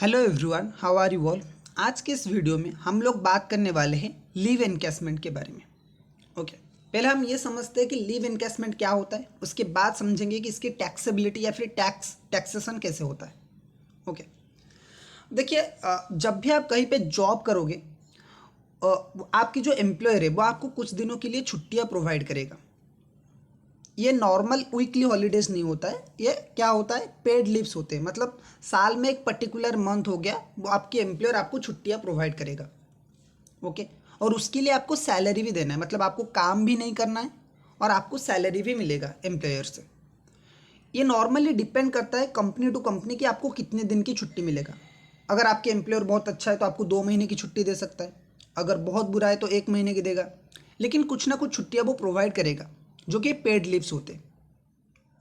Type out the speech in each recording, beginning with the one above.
Hello everyone, how are you all. आज के इस वीडियो में हम लोग बात करने वाले हैं लीव एनकैशमेंट के बारे में। ओके, पहले हम ये समझते हैं कि लीव एनकैशमेंट क्या होता है, उसके बाद समझेंगे कि इसकी टैक्सेबिलिटी या फिर टैक्सेशन कैसे होता है। ओके, देखिए, जब भी आप कहीं पे जॉब करोगे, आपकी जो एम्प्लॉयर है वो आपको कुछ दिनों के लिए छुट्टियाँ प्रोवाइड करेगा। ये नॉर्मल वीकली हॉलीडेज नहीं होता है, ये क्या होता है, पेड लीव्स होते हैं। मतलब साल में एक पर्टिकुलर मंथ हो गया, वो आपके एम्प्लॉयर आपको छुट्टियां प्रोवाइड करेगा। ओके, और उसके लिए आपको सैलरी भी देना है, मतलब आपको काम भी नहीं करना है और आपको सैलरी भी मिलेगा एम्प्लॉयर से। ये नॉर्मली डिपेंड करता है कंपनी टू कंपनी कि आपको कितने दिन की छुट्टी मिलेगा। अगर आपके एम्प्लॉयर बहुत अच्छा है तो आपको 2 महीने की छुट्टी दे सकता है, अगर बहुत बुरा है तो 1 महीने की देगा, लेकिन कुछ ना कुछ छुट्टियां वो प्रोवाइड करेगा जो कि पेड लीव्स होते हैं।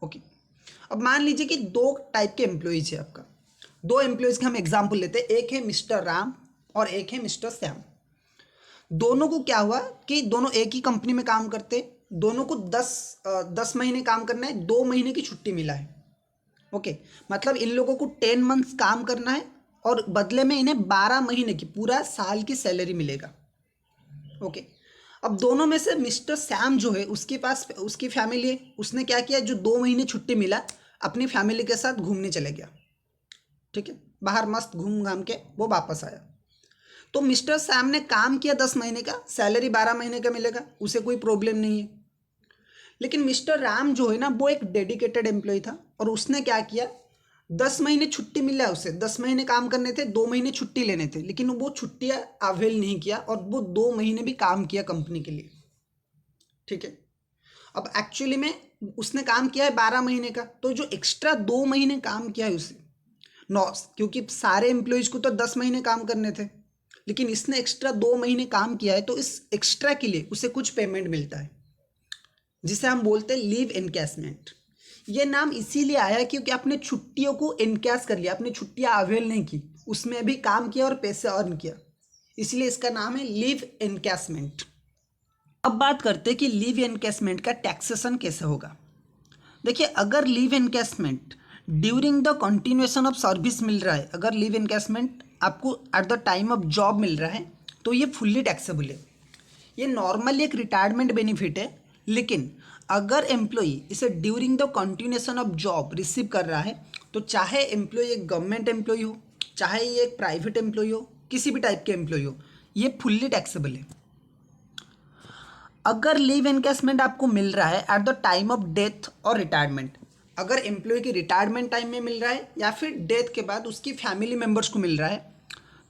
ओके, अब मान लीजिए कि 2 टाइप के एम्प्लॉयज़ है आपका। 2 एम्प्लॉयज़ के हम एग्जाम्पल लेते हैं, एक है मिस्टर राम और एक है मिस्टर श्याम। दोनों को क्या हुआ कि दोनों एक ही कंपनी में काम करते, दोनों को 10 महीने काम करना है, 2 महीने की छुट्टी मिला है। ओके, मतलब इन लोगों को 10 मंथ्स काम करना है और बदले में इन्हें 12 महीने की, पूरा साल की सैलरी मिलेगा। ओके, अब दोनों में से मिस्टर सैम जो है, उसके पास उसकी फैमिली है, उसने क्या किया, जो 2 महीने छुट्टी मिला अपनी फैमिली के साथ घूमने चले गया। ठीक है, बाहर मस्त घूम घाम के वो वापस आया। तो मिस्टर सैम ने काम किया 10 महीने का, सैलरी 12 महीने का मिलेगा, उसे कोई प्रॉब्लम नहीं है। लेकिन मिस्टर राम जो है ना, वो एक डेडिकेटेड एम्प्लॉय था और उसने क्या किया, 10 महीने छुट्टी मिला है उसे, 10 महीने काम करने थे, 2 महीने छुट्टी लेने थे, लेकिन वो छुट्टियां अवेल नहीं किया और वो 2 महीने भी काम किया कंपनी के लिए। ठीक है, अब एक्चुअली में उसने काम किया है 12 महीने का, तो जो एक्स्ट्रा 2 महीने काम किया है उसे नौ, क्योंकि सारे एम्प्लॉयज को तो 10 महीने काम करने थे, लेकिन इसने एक्स्ट्रा 2 महीने काम किया है, तो इस एक्स्ट्रा के लिए उसे कुछ पेमेंट मिलता है, जिसे हम बोलते हैं लीव एनकैशमेंट। ये नाम इसीलिए आया क्योंकि आपने छुट्टियों को एनकैश कर लिया, आपने छुट्टियां अवेल नहीं की, उसमें भी काम किया और पैसे अर्न किया, इसलिए इसका नाम है लीव एनकैशमेंट। अब बात करते हैं कि लीव एनकैशमेंट का टैक्सेशन कैसे होगा। देखिए, अगर leave encashment during the continuation of service मिल रहा है, अगर लीव एनकैशमेंट आपको at the time of job मिल रहा है, तो ये फुल्ली टैक्सेबल है। ये नॉर्मली एक रिटायरमेंट बेनिफिट है, लेकिन अगर एम्प्लॉई इसे during the continuation of job receive कर रहा है, तो चाहे एम्प्लॉई एक गवर्नमेंट एम्प्लॉई हो, चाहे ये एक प्राइवेट एम्प्लॉई हो, किसी भी टाइप के एम्प्लॉई हो, ये फुल्ली टैक्सेबल है। अगर लीव एनकैशमेंट आपको मिल रहा है eight the time of death और रिटायरमेंट, अगर एम्प्लॉय की रिटायरमेंट टाइम में मिल रहा है या फिर डेथ के बाद उसकी फैमिली मेम्बर्स को मिल रहा है,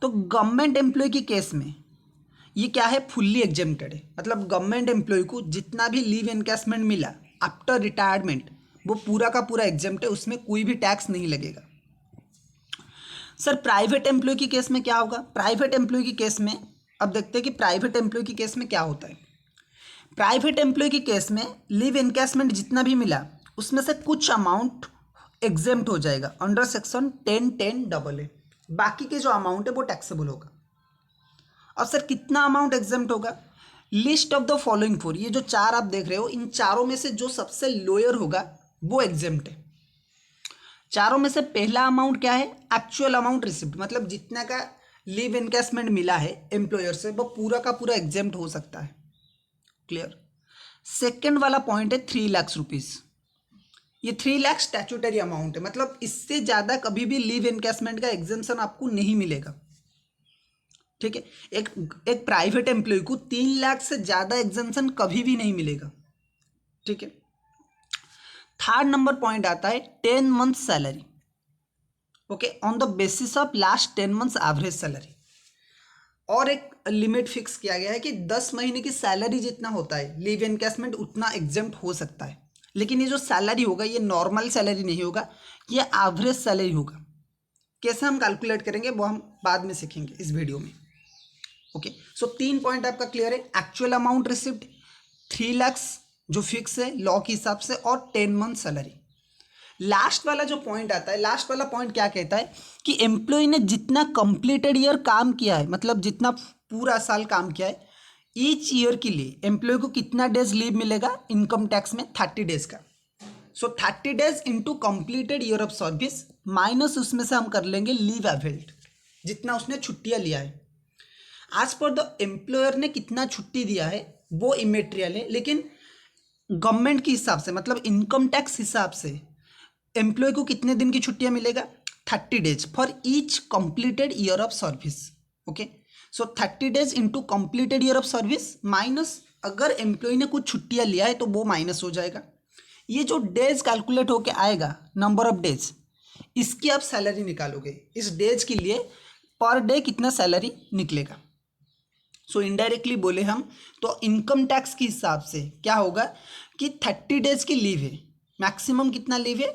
तो गवर्नमेंट एम्प्लॉय के केस में ये क्या है, फुल्ली एग्जेम्प्टेड है। मतलब गवर्नमेंट एम्प्लॉय को जितना भी लीव एनकैशमेंट मिला आफ्टर रिटायरमेंट, वो पूरा का पूरा एग्जेम्प्ट है, उसमें कोई भी टैक्स नहीं लगेगा। सर, प्राइवेट एम्प्लॉय की केस में क्या होगा। प्राइवेट एम्प्लॉय की केस में अब देखते हैं कि प्राइवेट एम्प्लॉय की केस में क्या होता है। प्राइवेट एम्प्लॉय के केस में लीव एनकैशमेंट जितना भी मिला, उसमें से कुछ अमाउंट एग्जेम्प्ट हो जाएगा अंडर सेक्शन 10(10)AA। बाकी के जो अमाउंट है वो टैक्सेबल होगा। अब सर कितना अमाउंट एग्जेम्प्ट होगा, लिस्ट ऑफ द फॉलोइंग 4, ये जो 4 आप देख रहे हो, इन चारों में से जो सबसे लोअर होगा वो एग्जेम्प्ट है। चारों में से पहला अमाउंट क्या है, एक्चुअल अमाउंट रिसिप्ट, मतलब जितना का लीव एनकैशमेंट मिला है एम्प्लॉयर से, वो पूरा का पूरा एग्जेम्प्ट हो सकता है। क्लियर। सेकेंड वाला पॉइंट है 3 लाख रुपीज। ये 3 लाख स्टैट्यूटरी अमाउंट है, मतलब इससे ज़्यादा कभी भी लीव एनकैशमेंट का एग्जेम्पशन आपको नहीं मिलेगा। ठीक है, एक प्राइवेट एम्प्लॉय को 3 लाख से ज़्यादा एग्जेम्पशन कभी भी नहीं मिलेगा। ठीक है, थर्ड नंबर पॉइंट आता है 10 month salary. Okay, on the basis of last 10 months average salary. और एक लिमिट फिक्स किया गया है कि 10 महीने की सैलरी जितना होता है लीव एनकैशमेंट उतना एग्जेम्प्ट हो सकता है, लेकिन ये जो सैलरी होगा ये नॉर्मल सैलरी नहीं होगा, ये एवरेज सैलरी होगा। कैसे हम कैलकुलेट करेंगे वो हम बाद में सीखेंगे इस वीडियो में। ओके, सो 3 पॉइंट आपका क्लियर है, एक्चुअल अमाउंट रिसिप्ट, 3 लाख जो फिक्स है लॉ के हिसाब से, और 10 मंथ सैलरी। लास्ट वाला जो पॉइंट आता है, लास्ट वाला पॉइंट क्या कहता है कि एम्प्लॉय ने जितना कंप्लीटेड ईयर काम किया है, मतलब जितना पूरा साल काम किया है, ईच ईयर के लिए एम्प्लॉय को कितना डेज लीव मिलेगा इनकम टैक्स में, 30 डेज का। सो 30 days into completed year of service minus उसमें से हम कर लेंगे लीव अवेल्ड। जितना उसने छुट्टियां लिया है। आज पर द एम्प्लॉयर ने कितना छुट्टी दिया है वो इमेटेरियल है, लेकिन गवर्नमेंट के हिसाब से मतलब इनकम टैक्स हिसाब से एम्प्लॉय को कितने दिन की छुट्टियां मिलेगा, 30 days for each completed year of service. Okay, so 30 days into completed year of service minus अगर एम्प्लॉय ने कुछ छुट्टियां लिया है तो वो माइनस हो जाएगा। ये जो डेज कैलकुलेट होके आएगा, नंबर ऑफ डेज, इसकी आप सैलरी निकालोगे। इस डेज के लिए पर डे कितना सैलरी निकलेगा। सो इनडायरेक्टली बोले हम तो इनकम टैक्स के हिसाब से क्या होगा कि 30 डेज की लीव है, मैक्सिमम कितना लीव है,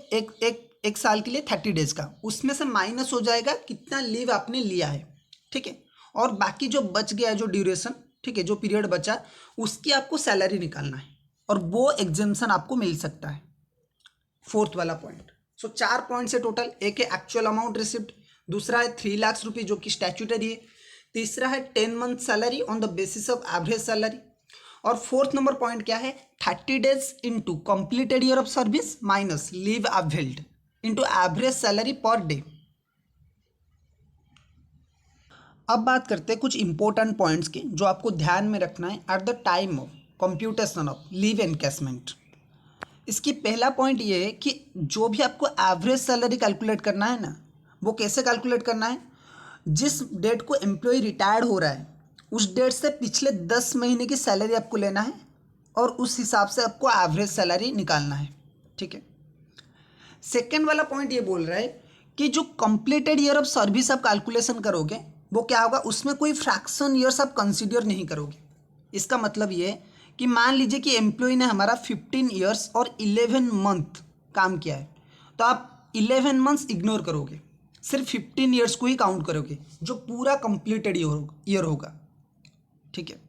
एक साल के लिए 30 डेज का, उसमें से माइनस हो जाएगा कितना लीव आपने लिया है। ठीक है, और बाकी जो बच गया जो ड्यूरेशन, ठीक है, जो पीरियड बचा उसकी आपको सैलरी निकालना है और वो एग्जेम्पशन आपको मिल सकता है। फोर्थ वाला पॉइंट। सो 4 पॉइंट्स है टोटल। एक है एक्चुअल अमाउंट रिसिप्ट, दूसरा है 3 लाख रुपये जो कि स्टैट्यूटरी है, तीसरा है 10 month salary on the basis of average salary, और फोर्थ नंबर पॉइंट क्या है, 30 days into completed year of service minus leave availed into average salary per day. अब बात करते हैं कुछ इंपॉर्टेंट पॉइंट्स की जो आपको ध्यान में रखना है eight the time of computation of leave encashment. इसकी पहला पॉइंट ये है कि जो भी आपको एवरेज सैलरी कैलकुलेट करना है ना, वो कैसे कैलकुलेट करना है, जिस डेट को एम्प्लॉय रिटायर्ड हो रहा है उस डेट से पिछले 10 महीने की सैलरी आपको लेना है और उस हिसाब से आपको एवरेज सैलरी निकालना है। ठीक है, सेकेंड वाला पॉइंट ये बोल रहा है कि जो कंप्लीटेड ईयर ऑफ सर्विस आप कैलकुलेशन करोगे वो क्या होगा, उसमें कोई फ्रैक्शन ईयर्स आप कंसिडर नहीं करोगे। इसका मतलब ये है कि मान लीजिए कि एम्प्लॉय ने हमारा 15 ईयर्स और 11 मंथ काम किया है, तो आप 11 मंथ्स इग्नोर करोगे, सिर्फ 15 ईयर्स को ही काउंट करोगे जो पूरा कंप्लीटेड ईयर होगा। ठीक है,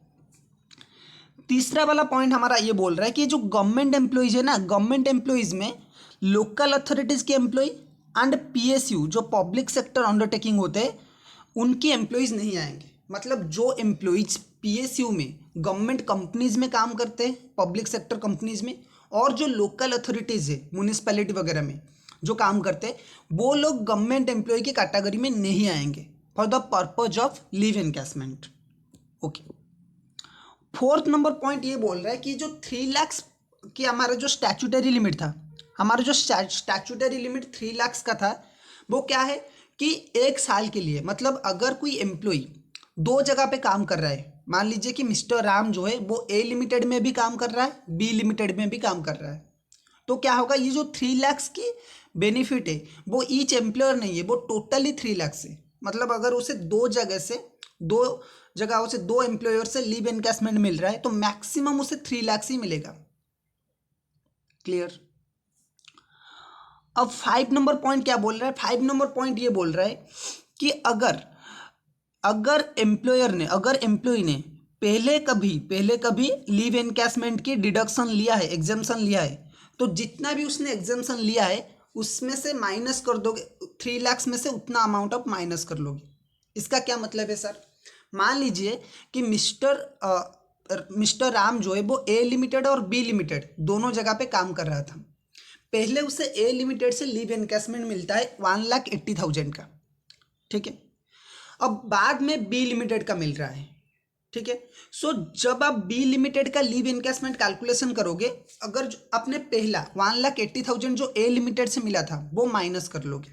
तीसरा वाला पॉइंट हमारा ये बोल रहा है कि जो गवर्नमेंट एम्प्लॉइज है ना, गवर्नमेंट एम्प्लॉइज में लोकल अथॉरिटीज़ के एम्प्लॉय एंड पीएसयू जो पब्लिक सेक्टर अंडरटेकिंग होते हैं उनके एम्प्लॉइज नहीं आएंगे। मतलब जो एम्प्लॉइज पीएसयू में गवर्नमेंट कंपनीज में काम करते हैं, पब्लिक सेक्टर कंपनीज में, और जो लोकल अथॉरिटीज़ है म्यूनिसिपैलिटी वगैरह में जो काम करते हैं, वो लोग गवर्नमेंट एम्प्लॉय की कैटेगरी में नहीं आएंगे for the purpose of leave encashment. Okay, fourth number point ये बोल रहा है कि जो 3 लाख की हमारा जो स्टैट्यूटरी लिमिट था, हमारा जो स्टैट्यूटरी लिमिट 3 लाख का था, वो क्या है कि एक साल के लिए, मतलब अगर कोई एम्प्लॉय 2 जगह पे काम कर रहा है, मान लीजिए कि मिस्टर राम जो है वो ए लिमिटेड में भी काम कर रहा है, बी लिमिटेड में भी काम कर रहा है, तो क्या होगा, ये जो 3 लाख की बेनिफिट है वो ईच एम्प्लॉयर नहीं है, वो टोटली 3 लाख से, मतलब अगर उसे 2 जगहों से 2 एम्प्लॉयर से लीव एनकैशमेंट मिल रहा है तो मैक्सिमम उसे 3 लाख ही मिलेगा। क्लियर। अब 5 नंबर पॉइंट क्या बोल रहा है, 5 नंबर पॉइंट ये बोल रहा है कि अगर एम्प्लॉय ने पहले कभी लीव एनकैशमेंट की डिडक्शन लिया है, एग्जेम्पशन लिया है, तो जितना भी उसने एग्जेम्पशन लिया है उसमें से माइनस कर दोगे, 3 लाख में से उतना अमाउंट आप माइनस कर लोगे। इसका क्या मतलब है सर, मान लीजिए कि मिस्टर राम जो है वो ए लिमिटेड और बी लिमिटेड दोनों जगह पे काम कर रहा था। पहले उसे ए लिमिटेड से लीव एनकैशमेंट मिलता है 1,80,000 का। ठीक है, अब बाद में बी लिमिटेड का मिल रहा है। ठीक है, सो जब आप बी लिमिटेड का लीव एनकैशमेंट कैलकुलेशन करोगे, अगर आपने पहला 1,80,000 जो ए लिमिटेड से मिला था वो माइनस कर लोगे।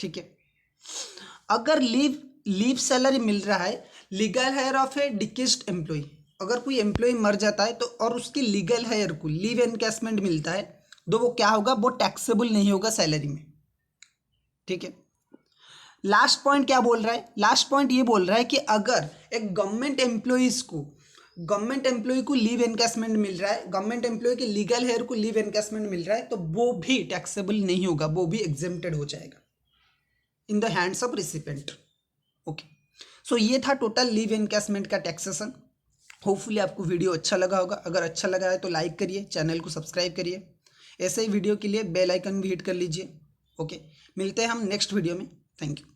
ठीक है, अगर लीव सैलरी मिल रहा है legal heir of a deceased employee, अगर कोई एम्प्लॉय मर जाता है तो और उसकी लीगल हायर को लीव एनकैशमेंट मिलता है तो वो क्या होगा, वो टैक्सेबल नहीं होगा सैलरी में। ठीक है, लास्ट पॉइंट क्या बोल रहा है, लास्ट पॉइंट ये बोल रहा है कि अगर एक गवर्नमेंट एम्प्लॉय को लीव एनकैशमेंट मिल रहा है, गवर्नमेंट एम्प्लॉय के लीगल हेयर को लीव एनकैशमेंट मिल रहा है, तो वो भी टैक्सेबल नहीं होगा, वो भी एग्जेम्प्टेड हो जाएगा in the hands of recipient. Okay, so ये था टोटल लीव एनकैशमेंट का टैक्सेशन। होपफुली आपको वीडियो अच्छा लगा होगा। अगर अच्छा लगा है तो लाइक करिए, चैनल को सब्सक्राइब करिए, ऐसे ही वीडियो के लिए बेल आइकन भी हिट कर लीजिए। ओके, मिलते हैं हम नेक्स्ट वीडियो में। Thank you.